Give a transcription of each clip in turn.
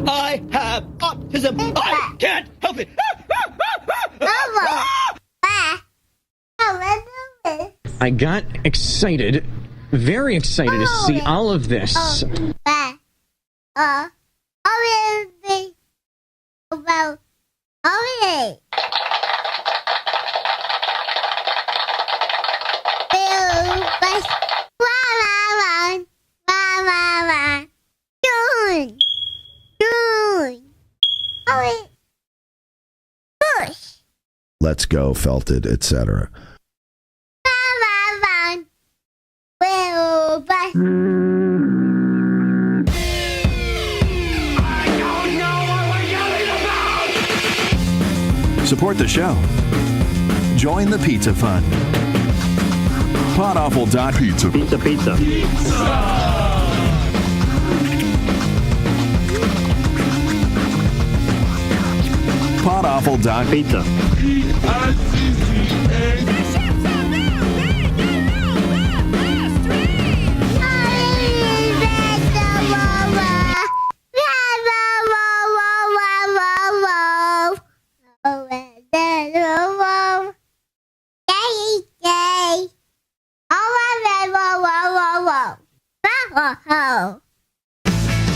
I have autism. I can't help it. I got excited, very excited to see all of this. Let's go, felted, etc. Support the show. Join the Pizza Fund. PODAWFUL.pizza. Pizza. PODAWFUL.pizza.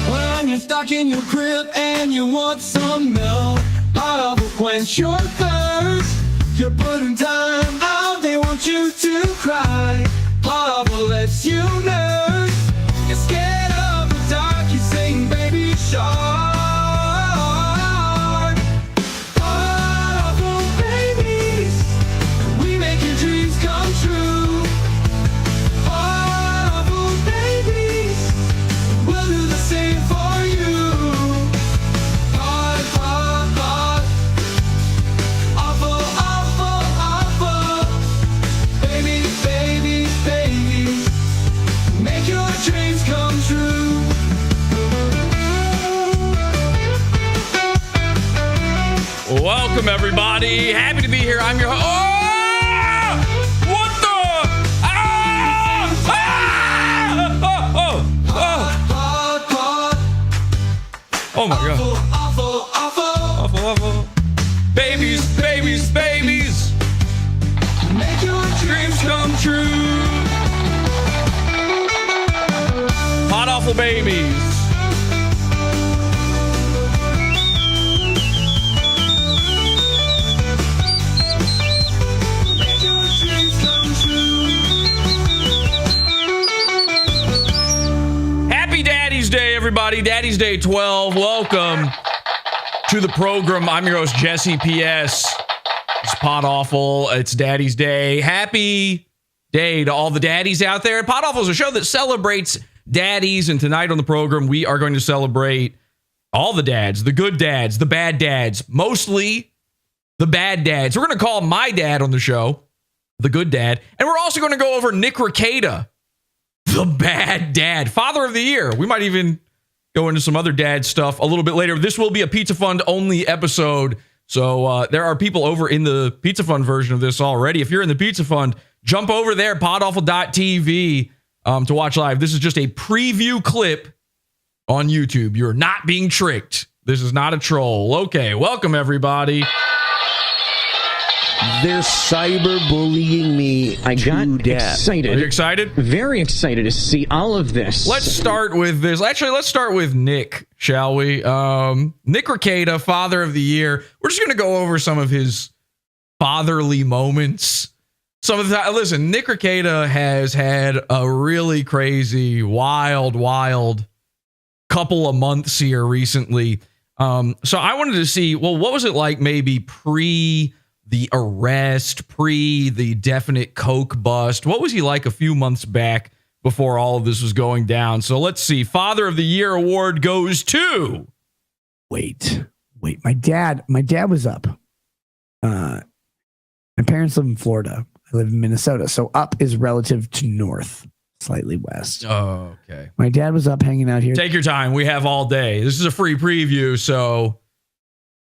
When you're stuck in your crib and you want some milk, I'll quench your thirst. You're putting time out, they want you to cry. Lava lets you nurse. You're scared of the dark, you sing baby shark. Powerful babies, we make your dreams come true. Powerful babies, we'll do the same for you. Awful. Babies, make your dreams come true. Welcome, everybody. Happy to be here. I'm your host. Oh! What the? Oh my God. Awful. Babies. Make your dreams come true. PODAWFUL babies. Make your dreams come true. Happy Daddy's Day, everybody. Daddy's Day 12. Welcome to the program. I'm your host, Jesse P.S. It's PODAWFUL. It's Daddy's Day. Happy day to all the daddies out there. PODAWFUL is a show that celebrates daddies, and tonight on the program, we are going to celebrate all the dads, the good dads, the bad dads, mostly the bad dads. We're going to call my dad on the show the good dad, and we're also going to go over Nick Rekieta, the bad dad, father of the year. We might even go into some other dad stuff a little bit later. This will be a Pizza Fund only episode. So there are people over in the Pizza Fund version of this already. If you're in the Pizza Fund, jump over there, PODAWFUL.tv to watch live. This is just a preview clip on YouTube. You're not being tricked. This is not a troll. Okay, welcome, everybody. They're cyberbullying me. I got excited. Are you excited? Very excited to see all of this. Let's start with this. Actually, let's start with Nick, shall we? Nick Rekieta, Father of the Year. We're just going to go over some of his fatherly moments. Some of that. Listen, Nick Rekieta has had a really crazy, wild couple of months here recently. So I wanted to see, well, what was it like maybe pre the arrest, pre the definite coke bust? What was he like a few months back before all of this was going down? So let's see. Father of the Year award goes to. Wait. My dad was up. My parents live in Florida. I live in Minnesota. So up is relative to north, slightly west. Oh, okay. My dad was up hanging out here. Take your time. We have all day. This is a free preview, so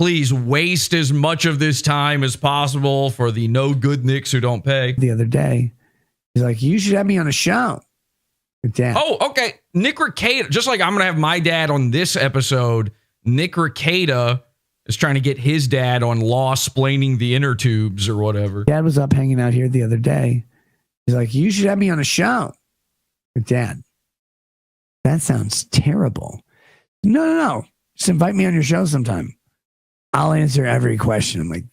please waste as much of this time as possible for the no good Nicks who don't pay. The other day, he's like, you should have me on a show. Dad. Oh, okay. Nick Rekieta, just like I'm going to have my dad on this episode, Nick Rekieta is trying to get his dad on law-splaining the inner tubes or whatever. Dad was up hanging out here the other day. He's like, you should have me on a show. Dad, that sounds terrible. No. Just invite me on your show sometime. I'll answer every question. I'm like,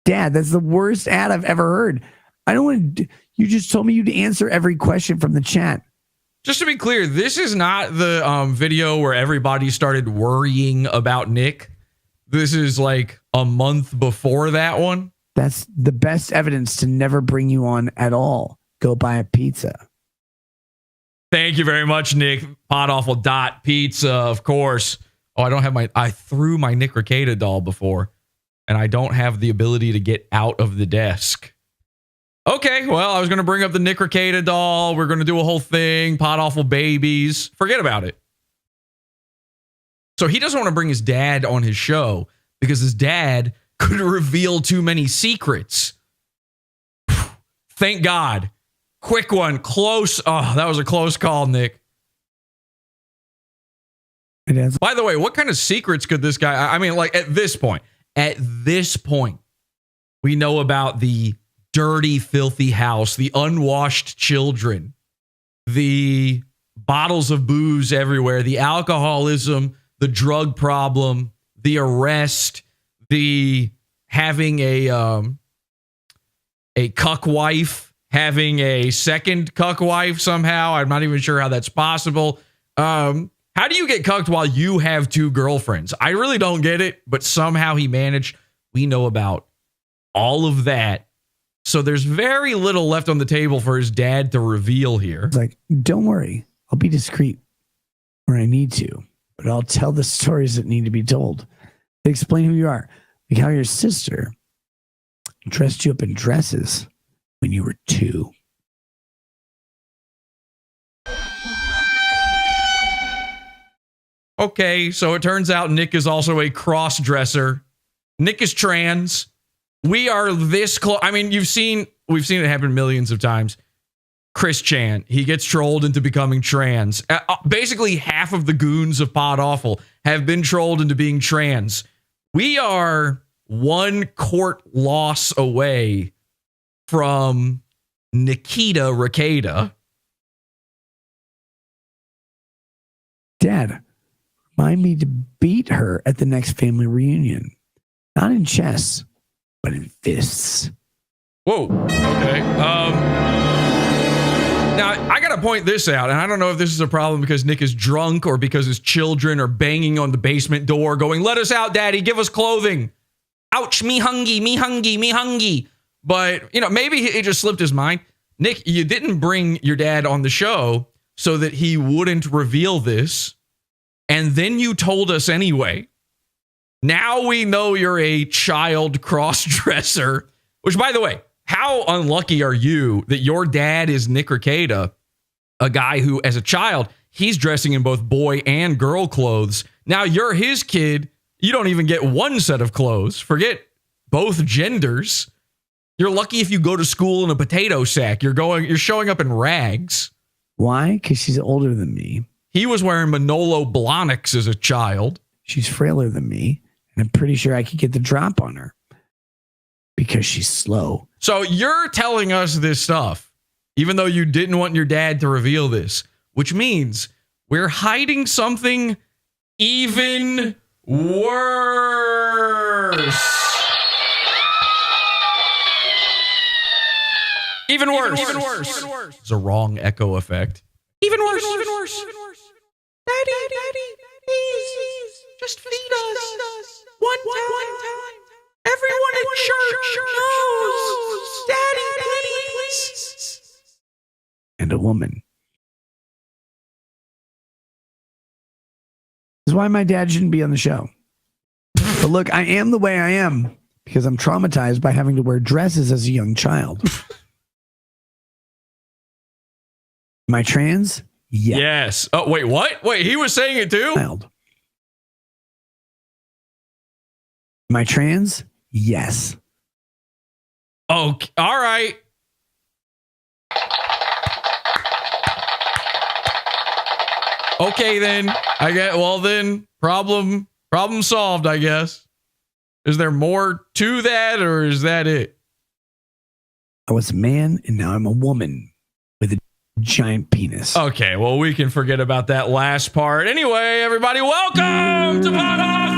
Dad, that's the worst ad I've ever heard. I don't want to. You just told me you'd answer every question from the chat. Just to be clear, this is not the video where everybody started worrying about Nick. This is like a month before that one. That's the best evidence to never bring you on at all. Go buy a pizza. Thank you very much, Nick. PodAwful.pizza, of course. Oh, I threw my Nick Rekieta doll before, and I don't have the ability to get out of the desk. Okay, well, I was going to bring up the Nick Rekieta doll. We're going to do a whole thing. PodAwful babies. Forget about it. So he doesn't want to bring his dad on his show because his dad could reveal too many secrets. Thank God. Quick one. Close. Oh, that was a close call, Nick. It is. By the way, what kind of secrets could this guy... I mean, like, at this point, we know about the dirty, filthy house, the unwashed children, the bottles of booze everywhere, the alcoholism, the drug problem, the arrest, the having a cuck wife, having a second cuck wife somehow. I'm not even sure how that's possible. How do you get cucked while you have two girlfriends? I really don't get it, but somehow he managed. We know about all of that. So there's very little left on the table for his dad to reveal here. It's like, don't worry. I'll be discreet where I need to, but I'll tell the stories that need to be told. They explain who you are. Like how your sister dressed you up in dresses when you were 2. Okay, so it turns out Nick is also a cross-dresser. Nick is trans. We are this close. I mean, we've seen it happen millions of times. Chris Chan, he gets trolled into becoming trans. Basically, half of the goons of Pod Awful have been trolled into being trans. We are one court loss away from Nikita Rekieta. Dad, remind me to beat her at the next family reunion. Not in chess, but in fists. Whoa. Okay. Now, I got to point this out, and I don't know if this is a problem because Nick is drunk or because his children are banging on the basement door going, let us out, Daddy, give us clothing. Ouch, me hungry, me hungry, me hungry. But, maybe it just slipped his mind. Nick, you didn't bring your dad on the show so that he wouldn't reveal this. And then you told us anyway. Now we know you're a child cross-dresser, which, by the way, how unlucky are you that your dad is Nick Rekieta, a guy who, as a child, he's dressing in both boy and girl clothes. Now you're his kid. You don't even get one set of clothes. Forget both genders. You're lucky if you go to school in a potato sack. You're showing up in rags. Why? Because she's older than me. He was wearing Manolo Blahniks as a child. She's frailer than me, and I'm pretty sure I could get the drop on her because she's slow. So you're telling us this stuff, even though you didn't want your dad to reveal this, which means we're hiding something even worse. Even worse. Even worse. It's a wrong echo effect. Even worse. Even worse. Daddy, please, just feed us. One time. Everyone in church knows. Daddy, please. And a woman. This is why my dad shouldn't be on the show. But look, I am the way I am because I'm traumatized by having to wear dresses as a young child. Am I trans? Yes. Oh, wait, what? Wait, he was saying it too? Child. Am I trans? Yes. Okay. All right. Okay, then. Problem solved, I guess. Is there more to that, or is that it? I was a man, and now I'm a woman with a giant penis. Okay, well, we can forget about that last part. Anyway, everybody, welcome to PODAWFUL!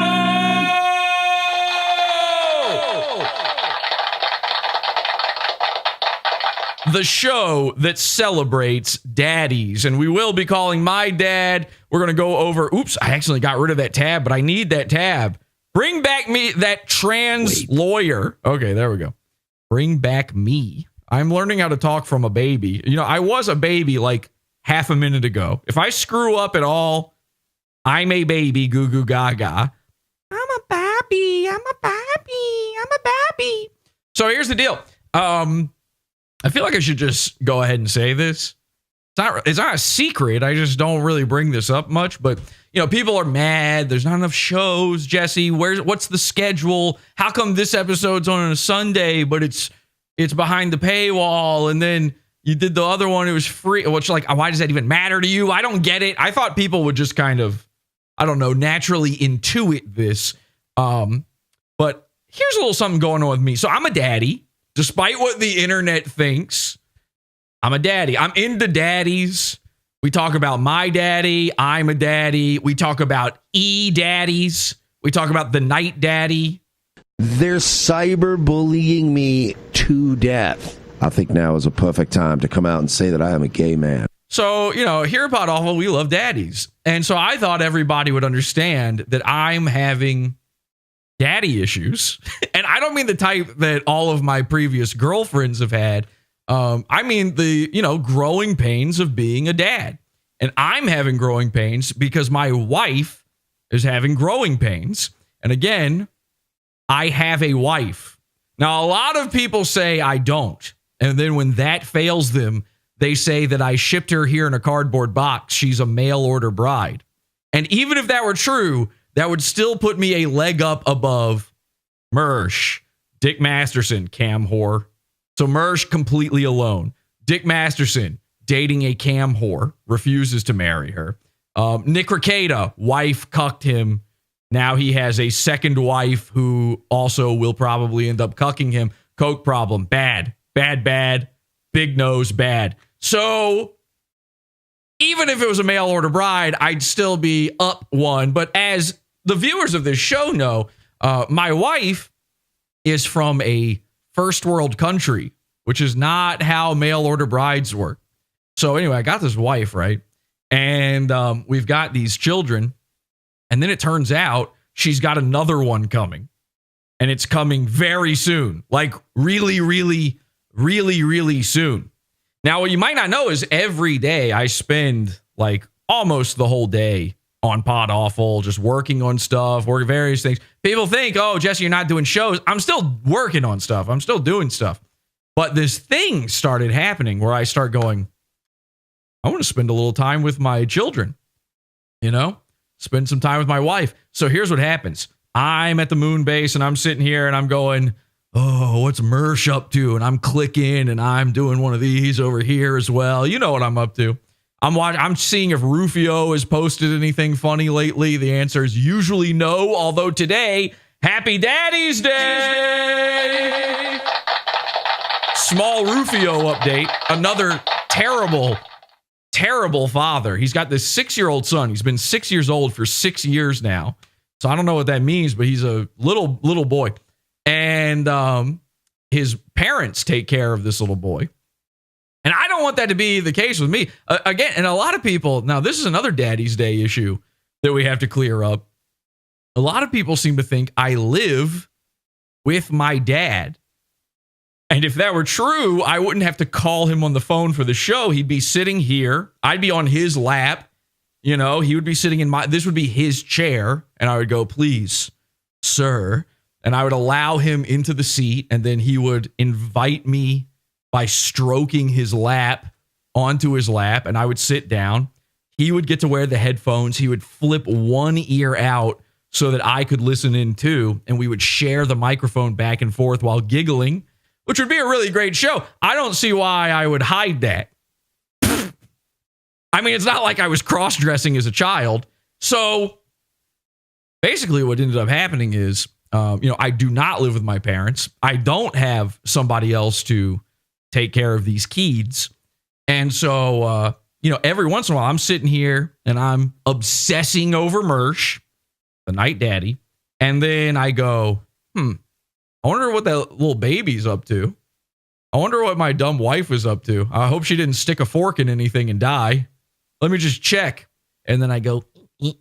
The show that celebrates daddies. And we will be calling my dad. We're going to go over, oops, I accidentally got rid of that tab, but I need that tab. Bring back me, that trans lawyer. Okay, there we go. Bring back me. I'm learning how to talk from a baby. You know, I was a baby like half a minute ago. If I screw up at all, I'm a baby, goo goo gaga. I'm a baby. So here's the deal. I feel like I should just go ahead and say this. It's not a secret. I just don't really bring this up much, but you know, people are mad. There's not enough shows. Jesse, what's the schedule? How come this episode's on a Sunday, but it's behind the paywall? And then you did the other one, it was free. Which, like, why does that even matter to you? I don't get it. I thought people would just kind of, I don't know, naturally intuit this. But here's a little something going on with me. So I'm a daddy, despite what the internet thinks. I'm a daddy. I'm into daddies. We talk about my daddy. I'm a daddy. We talk about daddies. We talk about the night daddy. They're cyberbullying me to death. I think now is a perfect time to come out and say that I am a gay man. So, you know, here at PODAWFUL, we love daddies. And so I thought everybody would understand that I'm having daddy issues. And I don't mean the type that all of my previous girlfriends have had. I mean the, you know, growing pains of being a dad. And I'm having growing pains because my wife is having growing pains. And again, I have a wife. Now, a lot of people say I don't. And then when that fails them, they say that I shipped her here in a cardboard box. She's a mail order bride. And even if that were true, that would still put me a leg up above Mersh, Dick Masterson, cam whore. So Mersh completely alone. Dick Masterson dating a cam whore, refuses to marry her. Nick Rekieta, wife cucked him. Now he has a second wife who also will probably end up cucking him. Coke problem, bad. Big nose, bad. So even if it was a mail order bride, I'd still be up one. But as the viewers of this show know, my wife is from a first world country, which is not how mail order brides work. So anyway, I got this wife, right? And we've got these children. And then it turns out she's got another one coming. And it's coming very soon. Like really soon. Now, what you might not know is every day I spend like almost the whole day on PODAWFUL, just working on stuff, working various things. People think, oh, Jesse, you're not doing shows. I'm still working on stuff. I'm still doing stuff. But this thing started happening where I start going, I want to spend a little time with my children, you know, spend some time with my wife. So here's what happens. I'm at the moon base and I'm sitting here and I'm going, oh, what's Mersh up to? And I'm clicking and I'm doing one of these over here as well. You know what I'm up to. I'm seeing if Ruphio has posted anything funny lately. The answer is usually no. Although today, Happy Daddy's Day. Small Ruphio update. Another terrible father. He's got this 6-year-old son. He's been 6 years old for 6 years now. So I don't know what that means, but he's a little boy. And his parents take care of this little boy. And I don't want that to be the case with me. Again, and a lot of people, now this is another Daddy's Day issue that we have to clear up. A lot of people seem to think I live with my dad. And if that were true, I wouldn't have to call him on the phone for the show. He'd be sitting here. I'd be on his lap. You know, he would be sitting in this would be his chair. And I would go, please, sir. And I would allow him into the seat. And then he would invite me by stroking his lap onto his lap. And I would sit down. He would get to wear the headphones. He would flip one ear out so that I could listen in too. And we would share the microphone back and forth while giggling, which would be a really great show. I don't see why I would hide that. I mean, it's not like I was cross-dressing as a child. So basically what ended up happening is, I do not live with my parents. I don't have somebody else to take care of these kids. And so, every once in a while I'm sitting here and I'm obsessing over Mersh, the night daddy. And then I go, I wonder what that little baby's up to. I wonder what my dumb wife is up to. I hope she didn't stick a fork in anything and die. Let me just check. And then I go, and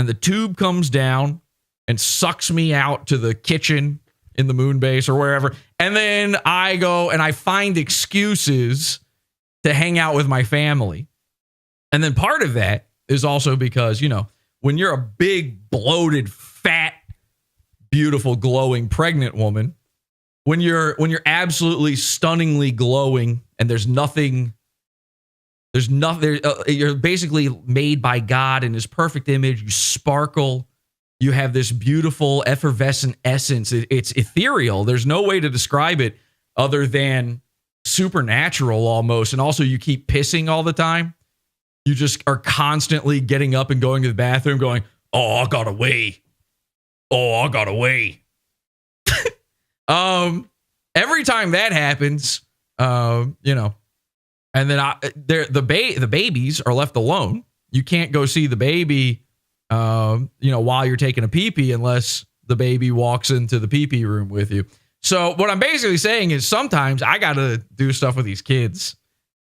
the tube comes down and sucks me out to the kitchen in the moon base or wherever. And then I go and I find excuses to hang out with my family. And then part of that is also because, when you're a big, bloated, fat, beautiful, glowing, pregnant woman, when you're absolutely stunningly glowing and there's nothing, you're basically made by God in his perfect image. You sparkle. You have this beautiful, effervescent essence. It's ethereal. There's no way to describe it other than supernatural almost. And also you keep pissing all the time. You just are constantly getting up and going to the bathroom going, oh, I gotta wait. Oh, I gotta wait. Every time that happens, and then the babies are left alone. You can't go see the baby, while you're taking a pee-pee unless the baby walks into the pee-pee room with you. So what I'm basically saying is sometimes I got to do stuff with these kids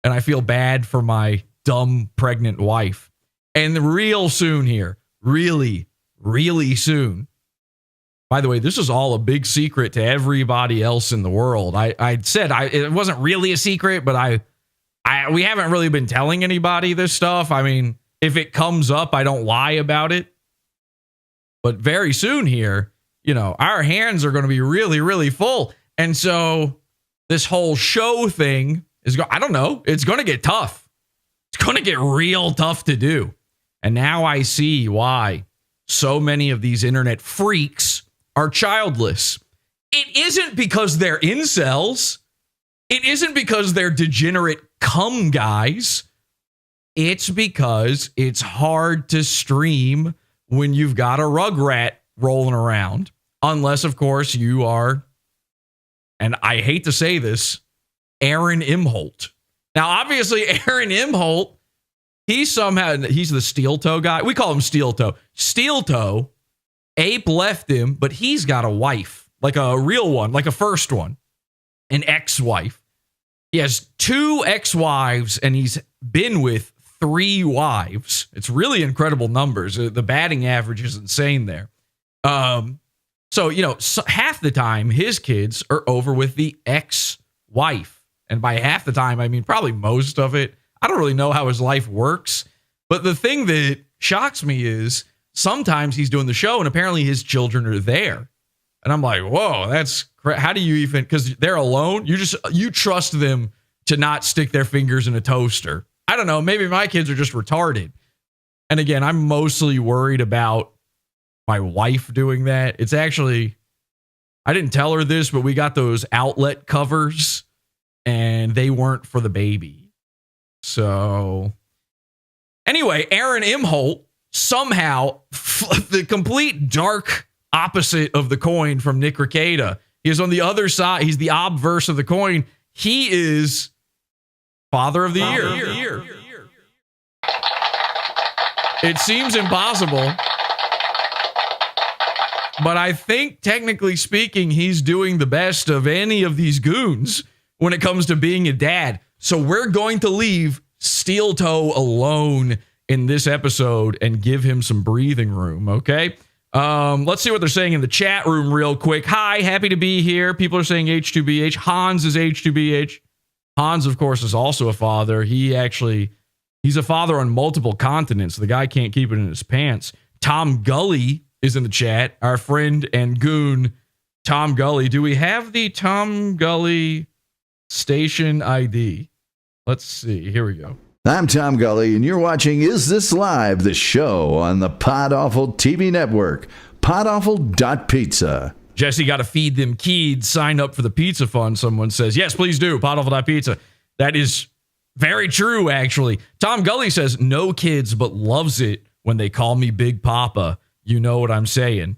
and I feel bad for my dumb pregnant wife. And real soon here, really, really soon. By the way, this is all a big secret to everybody else in the world. I said it wasn't really a secret, but we haven't really been telling anybody this stuff. I mean, if it comes up, I don't lie about it. But very soon here, our hands are going to be really, really full. And so this whole show thing I don't know. It's going to get tough. It's going to get real tough to do. And now I see why so many of these internet freaks are childless. It isn't because they're incels. It isn't because they're degenerate cum guys. It's because it's hard to stream when you've got a rugrat rolling around. Unless, of course, you are, and I hate to say this, Aaron Imholte. Now, obviously, Aaron Imholte, he's the steel toe guy. We call him steel toe. Steel toe, Ape left him, but he's got a wife, like a real one, like a first one, an ex-wife. He has 2 ex-wives, and he's been with 3 wives. It's really incredible numbers. The batting average is insane there. So half the time, his kids are over with the ex-wife. And by half the time, I mean probably most of it. I don't really know how his life works. But the thing that shocks me is sometimes he's doing the show and apparently his children are there. And I'm like, whoa, that's how do you even, because they're alone, you trust them to not stick their fingers in a toaster. I don't know, maybe my kids are just retarded. And again, I'm mostly worried about my wife doing that. It's actually, I didn't tell her this, but we got those outlet covers and they weren't for the baby. So anyway, Aaron Imholte, somehow the complete dark opposite of the coin from Nick Rekieta. He is on the other side. He's the obverse of the coin. He is Father of the Year. It seems impossible, but I think technically speaking, he's doing the best of any of these goons when it comes to being a dad. So we're going to leave Steel Toe alone in this episode and give him some breathing room, okay? Let's see what they're saying in the chat room real quick. Hi, happy to be here. People are saying H2BH. Hans is H2BH. Hans, of course, is also a father. He's a father on multiple continents. The guy can't keep it in his pants. Tom Gully is in the chat. Our friend and goon, Tom Gully. Do we have the Tom Gully station ID? Let's see. Here we go. I'm Tom Gully, and you're watching Is This Live, the show on the PodAWFUL TV network, PodAWFUL.pizza. Jesse, got to feed them kids. Sign up for the pizza fund, someone says. Yes, please do. PodAWFUL.pizza. That is Very true, actually. Tom Gully says, no kids, but loves it when they call me Big Papa. You know what I'm saying?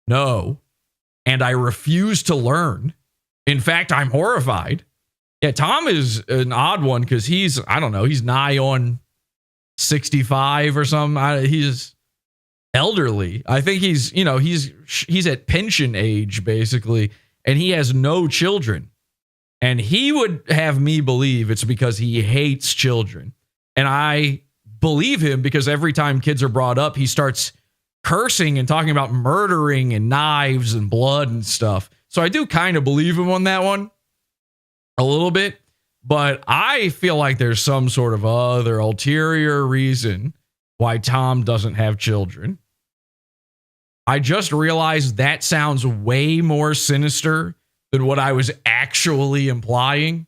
No. And I refuse to learn. In fact, I'm horrified. Yeah, Tom is an odd one because he's nigh on 65 or something. He's elderly. I think he's at pension age, basically, and he has no children. And he would have me believe it's because he hates children. And I believe him because every time kids are brought up, he starts cursing and talking about murdering and knives and blood and stuff. So I do kind of believe him on that one a little bit. But I feel like there's some sort of other ulterior reason why Tom doesn't have children. I just realized that sounds way more sinister than what I was actually implying.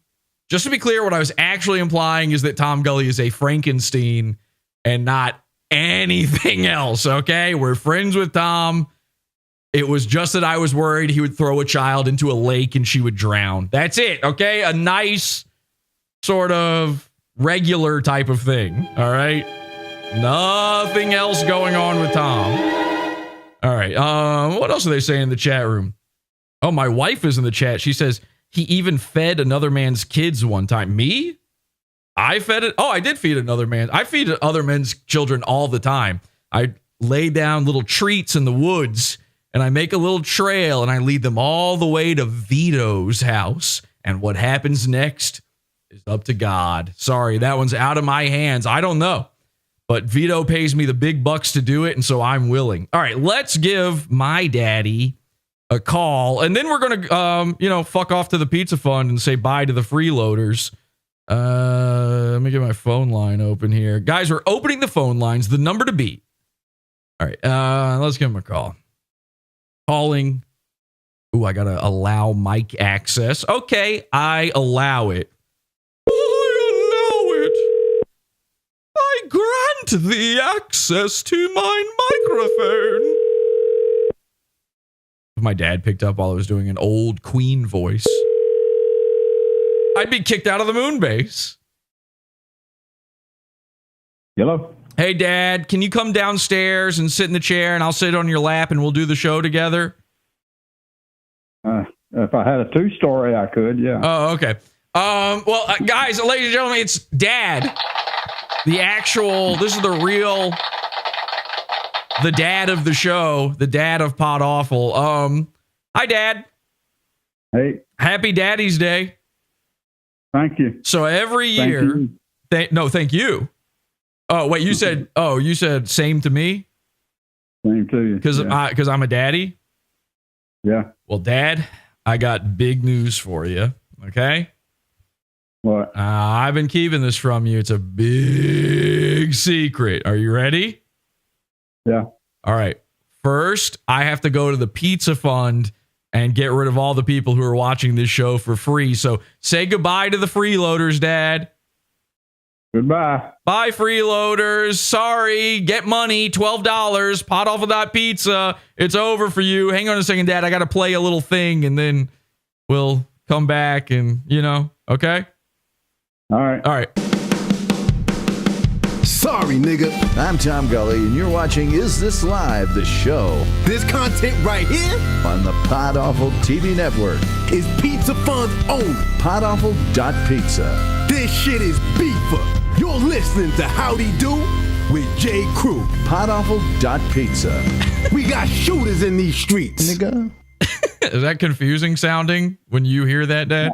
Just to be clear, what I was actually implying is that Tom Gully is a Frankenstein and not anything else, okay? We're friends with Tom. It was just that I was worried he would throw a child into a lake and she would drown. That's it, okay? A nice sort of regular type of thing, all right? Nothing else going on with Tom. All right, what else are they saying in the chat room? Oh, my wife is in the chat. She says he even fed another man's kids one time. Me? I fed it. Oh, I did feed another man. I feed other men's children all the time. I lay down little treats in the woods and I make a little trail and I lead them all the way to Vito's house. And what happens next is up to God. Sorry, that one's out of my hands. I don't know. But Vito pays me the big bucks to do it, and so I'm willing. All right, let's give my daddy a call, and then we're going to, fuck off to the pizza fund and say bye to the freeloaders. Let me get my phone line open here. Guys, we're opening the phone lines, the number to beat. All right, let's give him a call. Calling. Ooh, I got to allow mic access. Okay, I allow it. I grant thee access to my microphone. My dad picked up while I was doing an old Queen voice, I'd be kicked out of the moon base. Hello? Hey, Dad, can you come downstairs and sit in the chair and I'll sit on your lap and we'll do the show together? If I had a two-story, I could, yeah. Oh, okay. Guys, ladies and gentlemen, it's Dad. This is the dad of the show, the dad of Pod Awful. Hi, Dad. Hey. Happy Daddy's Day. Thank you. So every year, thank you. Oh, wait, you said same to me? Same to you. Because I'm a daddy? Yeah. Well, Dad, I got big news for you, okay? What? I've been keeping this from you. It's a big secret. Are you ready? Yeah. All right. First, I have to go to the pizza fund and get rid of all the people who are watching this show for free. So say goodbye to the freeloaders, Dad. Goodbye. Bye, freeloaders. Sorry. Get money. $12. PodAwful.pizza. It's over for you. Hang on a second, Dad. I got to play a little thing and then we'll come back and, okay? All right. Sorry, nigga. I'm Tom Gully, and you're watching Is This Live, the show. This content right here on the Pod Awful TV network is Pizza Fund's own PodAwful.pizza. This shit is beefer. You're listening to Howdy Do with J. Crew. PodAwful.pizza. We got shooters in these streets. Nigga. Is that confusing sounding when you hear that, Dad?